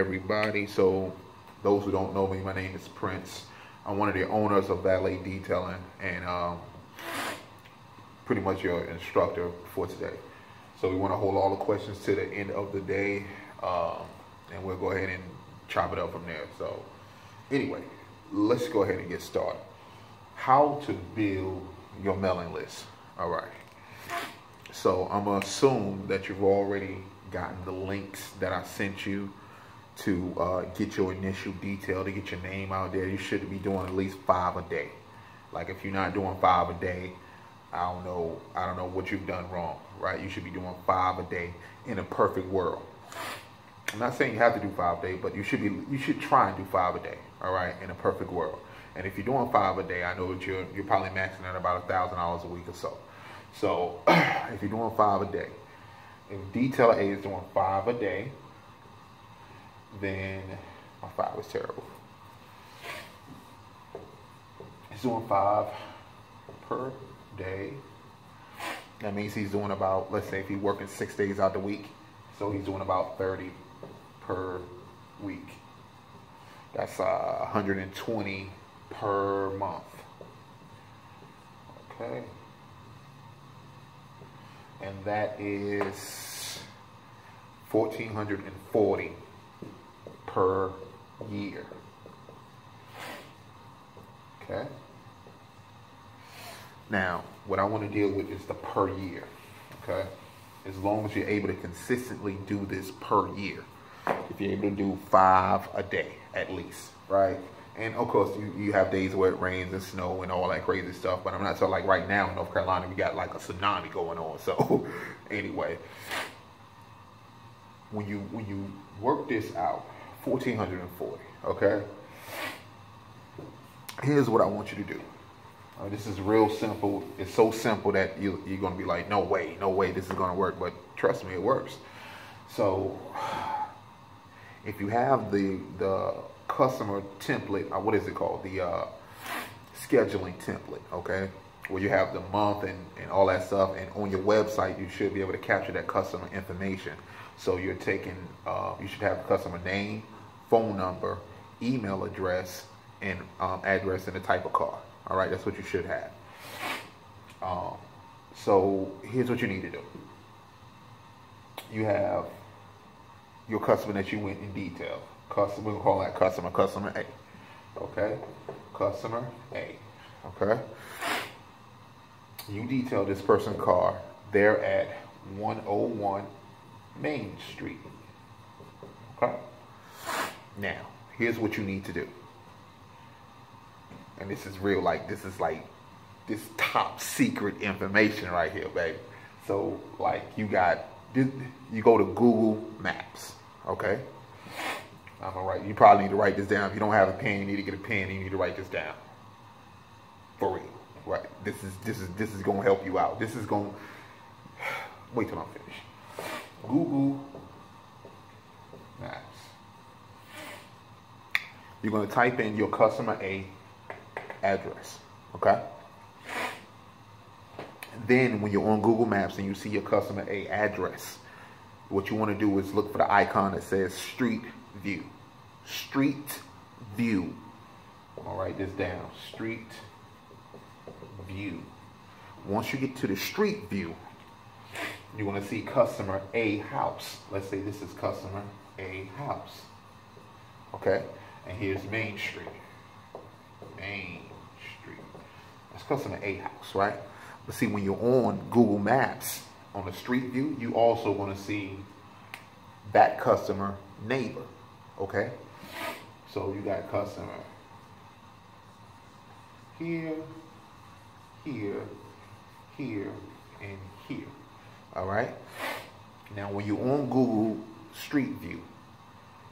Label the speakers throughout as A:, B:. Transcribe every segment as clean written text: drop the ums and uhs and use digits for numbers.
A: everybody. So those who don't know me, my name is Prince. I'm one of the owners of Valet Detailing and pretty much your instructor for today. So we want to hold all the questions to the end of the day, and we'll go ahead and chop it up from there. So anyway, let's go ahead and get started. How to build your mailing list. All right. So I'm going to assume that you've already gotten the links that I sent you to get your initial detail, to get your name out there. You should be doing at least 5 a day. Like if you're not doing 5 a day, I don't know what you've done wrong, right? You should be doing 5 a day in a perfect world. I'm not saying you have to do 5 a day, but you should try and do 5 a day, all right, in a perfect world. And if you're doing 5 a day, I know that you're probably maxing at about $1,000 a week or so. So if you're doing 5 a day, if Detailer A is doing 5 a day, then my 5 is terrible. He's doing 5 per day. That means he's doing about, let's say if he's working 6 days out the week, so he's doing about 30 per week. That's 120 per month. Okay. And that is 1,440 per year. Okay. Now, what I want to deal with is the per year. Okay. As long as you're able to consistently do this per year. If you're able to do 5 a day at least, right? And of course, you have days where it rains and snow and all that crazy stuff. But I'm not so like right now in North Carolina, we got like a tsunami going on. So anyway, when you work this out, 1,440. Okay. Here's what I want you to do. This is real simple. It's so simple that you're gonna be like, no way, this is gonna work. But trust me, it works. So if you have the customer template, what is it called? The scheduling template, okay? Where you have the month and all that stuff, and on your website you should be able to capture that customer information. So you're taking, you should have the customer name, phone number, email address, and address and the type of car. All right, that's what you should have. So here's what you need to do. You have your customer that you went in detail. Customer, we're gonna call that customer A. Okay, customer A. Okay. You detail this person's car. They're at 101 Main Street. Okay. Now, here's what you need to do. And this is real, this top secret information right here, baby. So, you go to Google Maps, okay? I'm gonna write. You probably need to write this down. If you don't have a pen, you need to get a pen. And you need to write this down. For real, right? This is gonna help you out. This is gonna wait till I'm finished. Google Maps. You're gonna type in your customer A address, okay? Then when you're on Google Maps and you see your customer A address, what you want to do is look for the icon that says Street View. Street View. I'm gonna write this down. Street View. Once you get to the Street View, you're gonna see customer A house. Let's say this is customer A house. Okay? And here's Main Street. Main Street. That's customer A house, right? But see, when you're on Google Maps, on the Street View, you also want to see that customer neighbor, okay? So you got customer here, here, here, and here, all right? Now, when you're on Google Street View,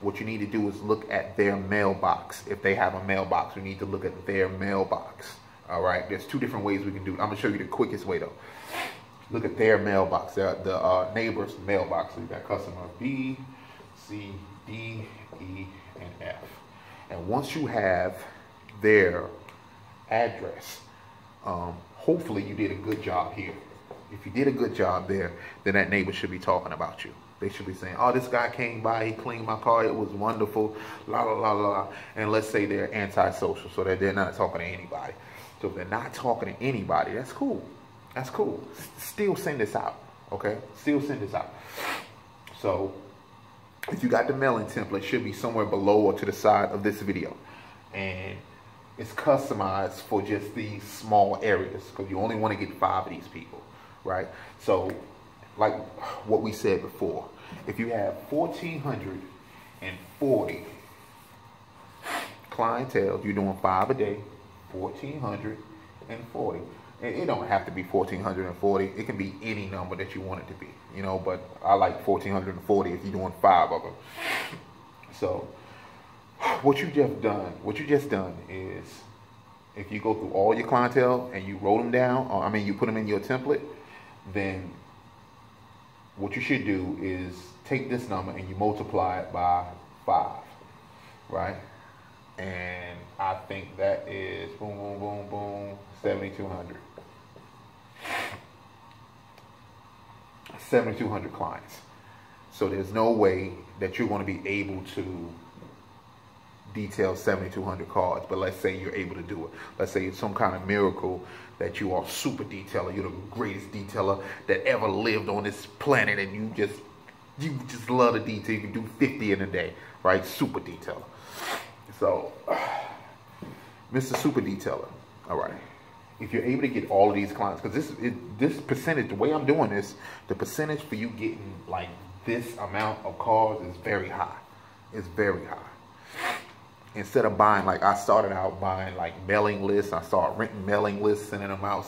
A: what you need to do is look at their mailbox. If they have a mailbox, you need to look at their mailbox. All right, there's 2 different ways we can do it. I'm gonna show you the quickest way though. Look at their mailbox, the neighbor's mailbox. So you got customer B, C, D, E, and F. And once you have their address, hopefully you did a good job here. If you did a good job there, then that neighbor should be talking about you. They should be saying, oh, this guy came by, he cleaned my car, it was wonderful, la, la, la, la. And let's say they're antisocial, so that they're not talking to anybody. So if they're not talking to anybody, that's cool. That's cool. Still send this out, okay? Still send this out. So if you got the mailing template, it should be somewhere below or to the side of this video. And it's customized for just these small areas because you only want to get 5 of these people, right? So like what we said before, if you have 1,440 clientele, you're doing 5 a day, 1,440. And it don't have to be 1,440. It can be any number that you want it to be, you know, but I like 1,440 if you're doing 5 of them. So what you just done is, if you go through all your clientele and you wrote them down, or I mean you put them in your template, then what you should do is take this number and you multiply it by 5, right? And I think that is boom, boom, boom, boom, 7,200. 7,200 clients. So there's no way that you're going to be able to detail 7,200 cards, but let's say you're able to do it. Let's say it's some kind of miracle that you are super detailer. You're the greatest detailer that ever lived on this planet, and you just love the detail. You can do 50 in a day, right? Super detailer. So, Mr. Super Detailer, all right. If you're able to get all of these clients, because this percentage, the way I'm doing this, the percentage for you getting like this amount of cards is very high. It's very high. Instead of buying, like I started out buying like mailing lists, I started renting mailing lists, sending them out.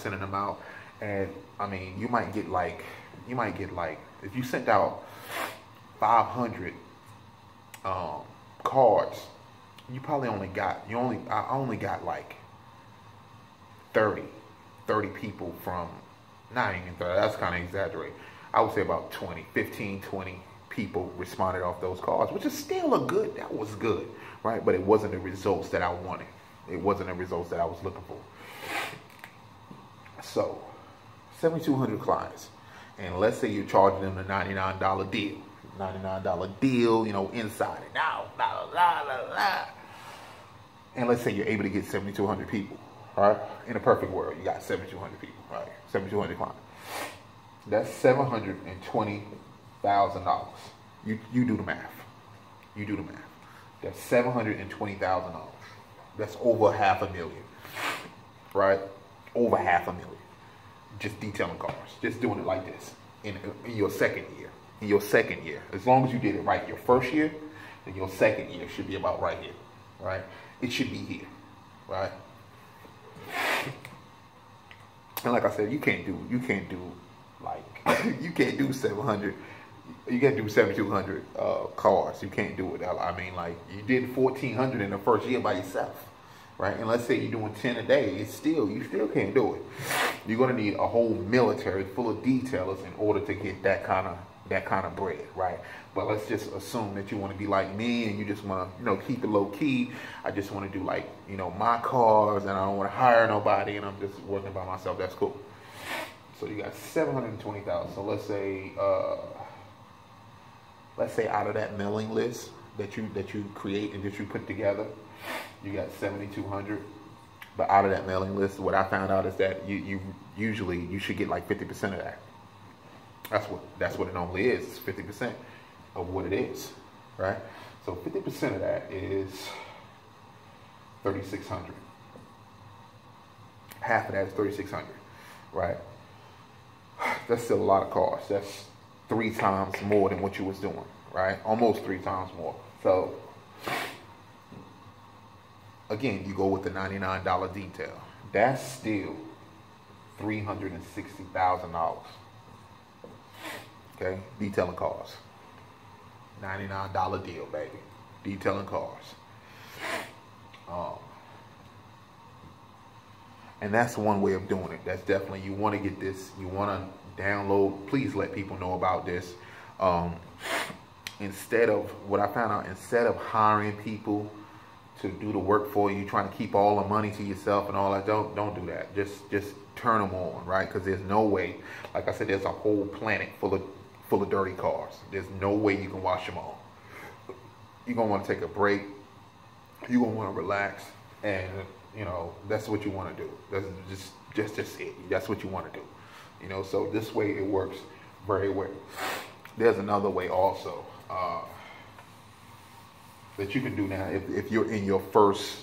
A: And I mean, you might get like, if you sent out 500 cards, I only got like 30 people from, not even 30, that's kind of exaggerated. I would say about 15, 20 people responded off those cards, which is still that was good, right? But it wasn't the results that I wanted. It wasn't the results that I was looking for. So, 7,200 clients. And let's say you're charging them the $99 deal. $99 deal, you know, inside and out, la, la, la, la. And let's say you're able to get 7,200 people, all right? In a perfect world, you got 7,200 people, right? 7,200 clients. That's $720,000. You do the math. You do the math. That's $720,000. That's over $500,000, right? Over $500,000. Just detailing cars. Just doing it like this in your second year. In your second year, as long as you did it right your first year, then your second year should be about right here, right? It should be here, right? And like I said, you can't do like you can't do 700. You can't do 7,200 cars. You can't do it. I mean, like you did 1,400 in the first year by yourself, right? And let's say you're doing 10 a day, you still can't do it. You're gonna need a whole military full of detailers in order to get that kind of bread, right? But let's just assume that you want to be like me and you just want to, you know, keep it low key. I just want to do like, you know, my cars and I don't want to hire nobody and I'm just working by myself. That's cool. So you got 720,000. So let's say out of that mailing list that you create and that you put together, you got 7,200. But out of that mailing list, what I found out is that you should get like 50% of that. That's what it normally is. It's 50% of what it is, right? So 50% of that is 3,600. Half of that is 3,600, right? That's still a lot of cars. That's 3 times more than what you was doing, right? Almost 3 times more. So again, you go with the $99 detail. That's still $360,000. Okay, detailing cars. $99 deal, baby. Detailing cars. And that's one way of doing it. That's definitely, you want to get this, you want to download, please let people know about this. Instead of, what I found out, instead of hiring people to do the work for you, trying to keep all the money to yourself and all that, don't do that. Just turn them on, right? Because there's no way, like I said, there's a whole planet full full of dirty cars. There's no way you can wash them all. You're gonna want to take a break. You're gonna want to relax, and you know that's what you want to do. That's just it. That's what you want to do. You know, so this way it works very well. There's another way also that you can do now. If you're in your first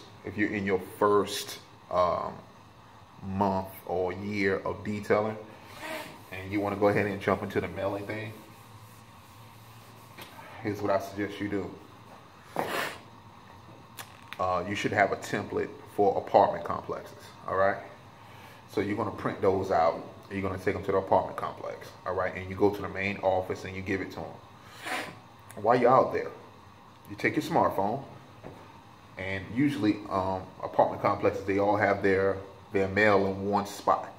A: month or year of detailing, and you want to go ahead and jump into the mailing thing, here's what I suggest you do. You should have a template for apartment complexes. All right. So you're going to print those out. You're going to take them to the apartment complex. All right. And you go to the main office and you give it to them. While you're out there, you take your smartphone, and usually apartment complexes, they all have their mail in one spot.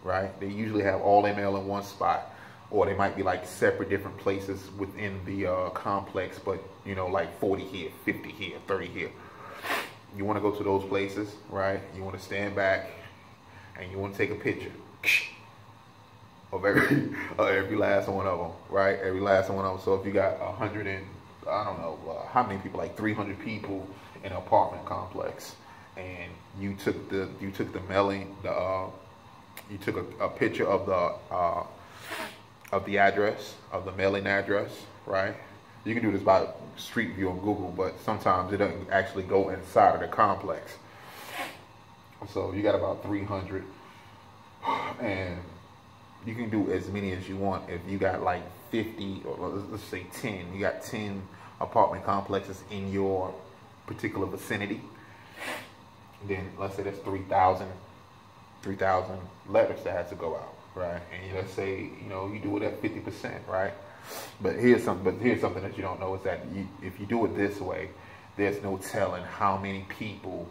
A: Right. They usually have all their mail in one spot. Or they might be like separate different places within the complex, but you know, like 40 here, 50 here, 30 here. You want to go to those places, right? You want to stand back and you want to take a picture of every last one of them, right? Every last one of them. So if you got 100 and I don't know how many people, like 300 people in an apartment complex, and you took the mailing, you took a picture of the address, of the mailing address, right? You can do this by Street View on Google, but sometimes it doesn't actually go inside of the complex. So you got about 300, and you can do as many as you want. If you got like 50, or let's say 10, you got 10 apartment complexes in your particular vicinity, then let's say that's 3,000 letters that has to go out. Right, and let's say you know you do it at 50%, right? But here's something that you don't know is that if you do it this way, there's no telling how many people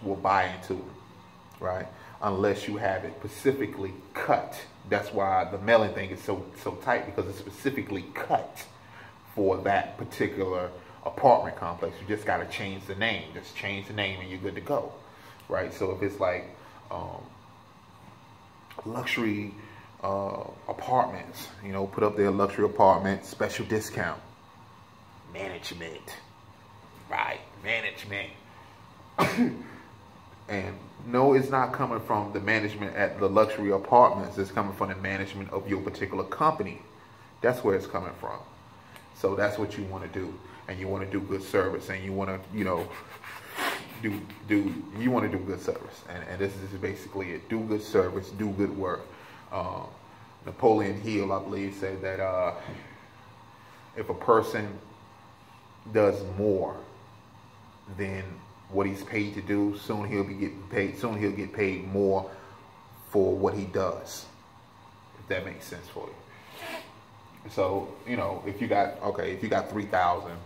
A: will buy into it, right? Unless you have it specifically cut. That's why the mailing thing is so tight, because it's specifically cut for that particular apartment complex. You just got to change the name. Just change the name, and you're good to go, right? So if it's like luxury apartments, you know, put up their luxury apartment, special discount, management, right? Management. And no, it's not coming from the management at the luxury apartments. It's coming from the management of your particular company. That's where it's coming from. So that's what you want to do, and you want to do good service, and you want to, you know, you want to do good service, and this is basically it. Do good service, do good work. Napoleon Hill, I believe, said that if a person does more than what he's paid to do, soon he'll get paid more for what he does, if that makes sense for you. So you know, if you got 3,000,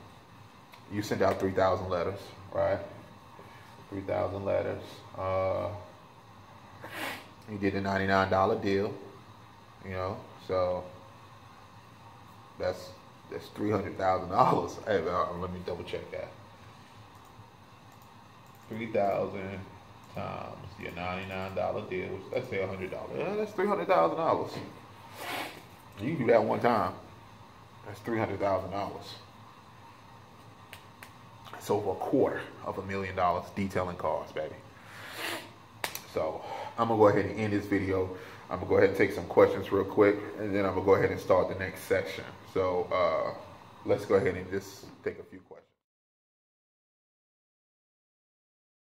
A: you send out 3,000 letters, right? 3,000 letters. You did a $99 deal, you know, so that's $300,000. Hey, let me double check that. 3,000 times your $99 deal, which let's say $100. Yeah, that's $300,000. You can do that one time. That's $300,000. It's over $250,000 detailing cars, baby. So I'm gonna go ahead and end this video. I'm gonna go ahead and take some questions real quick, and then I'm gonna go ahead and start the next section. So let's go ahead and just take a few